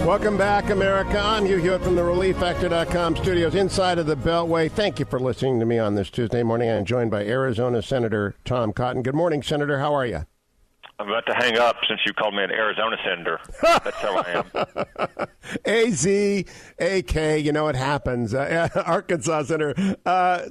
Welcome back, America. I'm Hugh Hewitt from the ReliefFactor.com studios inside of the Beltway. Thank you for listening to me on this Tuesday morning. I'm joined by Arizona Senator Tom Cotton. Good morning, Senator. How are you? I'm about to hang up since you called me an Arizona senator. That's how I am. A-Z-A-K, you know it happens. Arkansas Senator.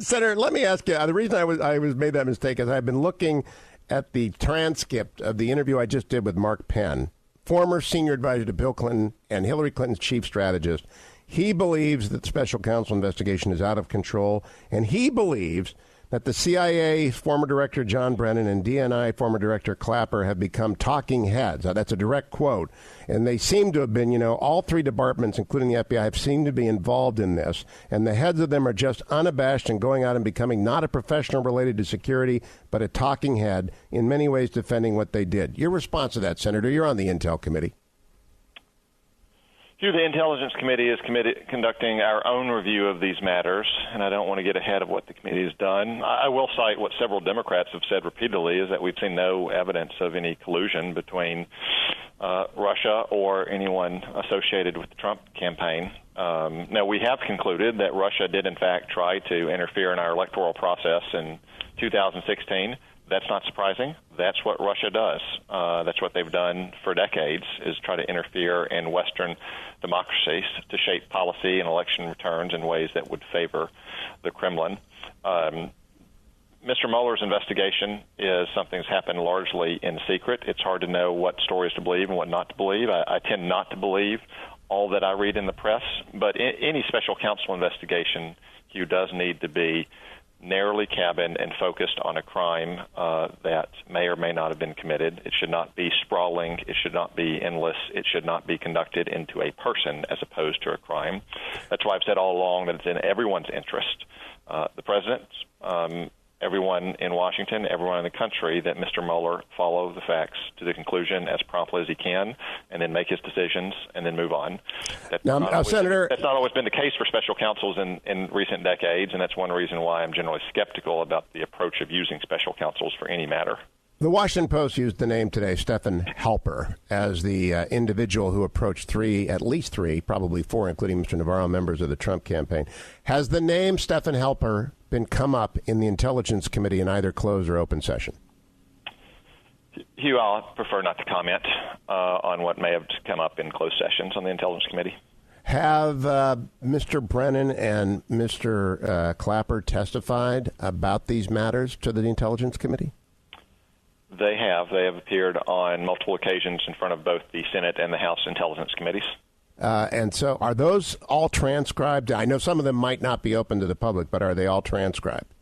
Senator, let me ask you, the reason I was made that mistake is I've been looking at the transcript of the interview I just did with Mark Penn, former senior advisor to Bill Clinton and Hillary Clinton's chief strategist. He believes that the special counsel investigation is out of control, and he believes that the CIA former director John Brennan and DNI former director Clapper have become talking heads. Now, that's a direct quote. And they seem to have been, all three departments, including the FBI, have seemed to be involved in this. And the heads of them are just unabashed and going out and becoming not a professional related to security, but a talking head, in many ways defending what they did. Your response to that, Senator? You're on the Intel Committee. Here, the Intelligence Committee is conducting our own review of these matters, and I don't want to get ahead of what the committee has done. I will cite what several Democrats have said repeatedly, is that we've seen no evidence of any collusion between Russia or anyone associated with the Trump campaign. Now, we have concluded that Russia did, in fact, try to interfere in our electoral process in 2016. That's not surprising. That's what Russia does. That's what they've done for decades, is try to interfere in Western democracies to shape policy and election returns in ways that would favor the Kremlin. Mr. Mueller's investigation is something that's happened largely in secret. It's hard to know what stories to believe and what not to believe. I tend not to believe all that I read in the press, but any special counsel investigation, Hugh, does need to be narrowly cabined and focused on a crime that may or may not have been committed. It should not be sprawling. It should not be endless. It should not be conducted into a person as opposed to a crime. That's why I've said all along that it's in everyone's interest, the president, everyone in Washington, everyone in the country, that Mr. Mueller follow the facts to the conclusion as promptly as he can, and then make his decisions and then move on. Senator, that's not always been the case for special counsels in recent decades, and that's one reason why I'm generally skeptical about the approach of using special counsels for any matter. The Washington Post used the name today, Stephen Halper, as the individual who approached at least three, probably four, including Mr. Navarro, members of the Trump campaign. Has the name Stephen Halper been come up in the Intelligence Committee in either closed or open session? Hugh, I'll prefer not to comment on what may have come up in closed sessions on the Intelligence Committee. Have Mr. Brennan and Mr. Clapper testified about these matters to the Intelligence Committee? They have. They have appeared on multiple occasions in front of both the Senate and the House Intelligence Committees. And so are those all transcribed? I know some of them might not be open to the public, but are they all transcribed?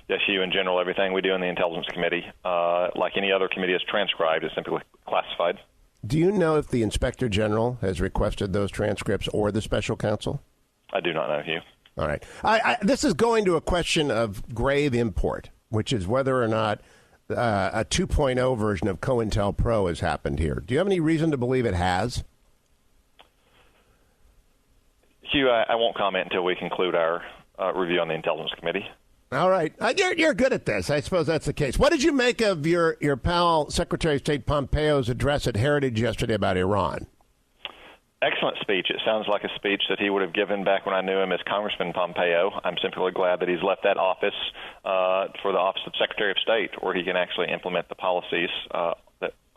Yes, Hugh, in general, everything we do in the Intelligence Committee, like any other committee, is transcribed, is simply classified. Do you know if the Inspector General has requested those transcripts or the special counsel? I do not know, Hugh. All right. This is going to a question of grave import, which is whether or not a 2.0 version of COINTELPRO has happened here. Do you have any reason to believe it has? Hugh, I won't comment until we conclude our review on the Intelligence Committee. All right. You're good at this. I suppose that's the case. What did you make of your pal, Secretary of State Pompeo's address at Heritage yesterday about Iran? Excellent speech. It sounds like a speech that he would have given back when I knew him as Congressman Pompeo. I'm simply glad that he's left that office for the office of Secretary of State, where he can actually implement the policies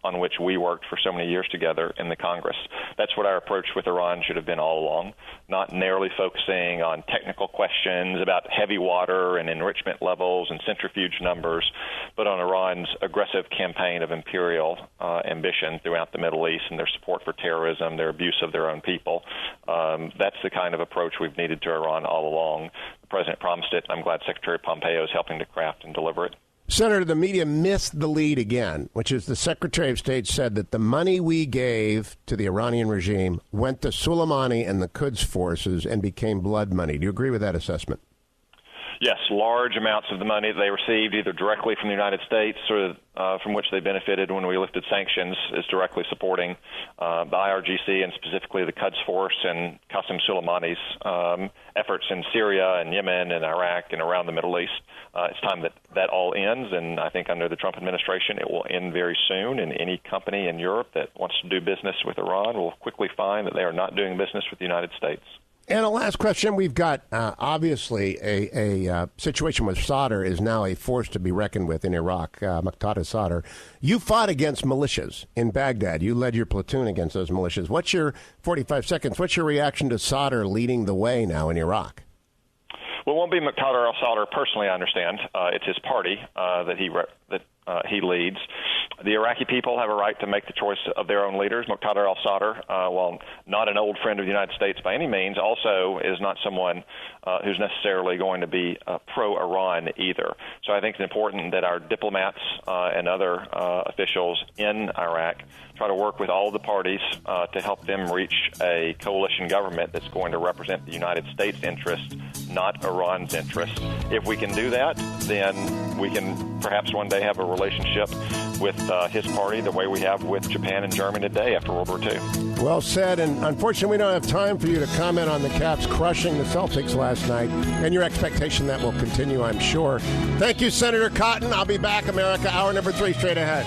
on which we worked for so many years together in the Congress. That's what our approach with Iran should have been all along, not narrowly focusing on technical questions about heavy water and enrichment levels and centrifuge numbers, but on Iran's aggressive campaign of imperial ambition throughout the Middle East and their support for terrorism, their abuse of their own people. That's the kind of approach we've needed to Iran all along. The President promised it, and I'm glad Secretary Pompeo is helping to craft and deliver it. Senator, the media missed the lead again, which is the Secretary of State said that the money we gave to the Iranian regime went to Soleimani and the Quds forces and became blood money. Do you agree with that assessment? Yes, large amounts of the money that they received either directly from the United States or from which they benefited when we lifted sanctions is directly supporting the IRGC and specifically the Quds Force and Qasem Soleimani's efforts in Syria and Yemen and Iraq and around the Middle East. It's time that all ends, and I think under the Trump administration it will end very soon, and any company in Europe that wants to do business with Iran will quickly find that they are not doing business with the United States. And a last question. We've got, obviously, a situation with Sadr is now a force to be reckoned with in Iraq, Muqtada Sadr. You fought against militias in Baghdad. You led your platoon against those militias. What's your 45 seconds? What's your reaction to Sadr leading the way now in Iraq? Well, it won't be Muqtada al-Sadr personally, I understand. It's his party that he leads. The Iraqi people have a right to make the choice of their own leaders. Muqtada al-Sadr, while not an old friend of the United States by any means, also is not someone who's necessarily going to be pro-Iran either. So I think it's important that our diplomats and other officials in Iraq try to work with all the parties to help them reach a coalition government that's going to represent the United States' interest, not Iran's interest. If we can do that, then we can perhaps one day have a relationship with his party the way we have with Japan and Germany today after World War II. Well said, and unfortunately we don't have time for you to comment on the Caps crushing the Celtics last night and your expectation that will continue, I'm sure. Thank you, Senator Cotton. I'll be back, America. Hour number 3 straight ahead.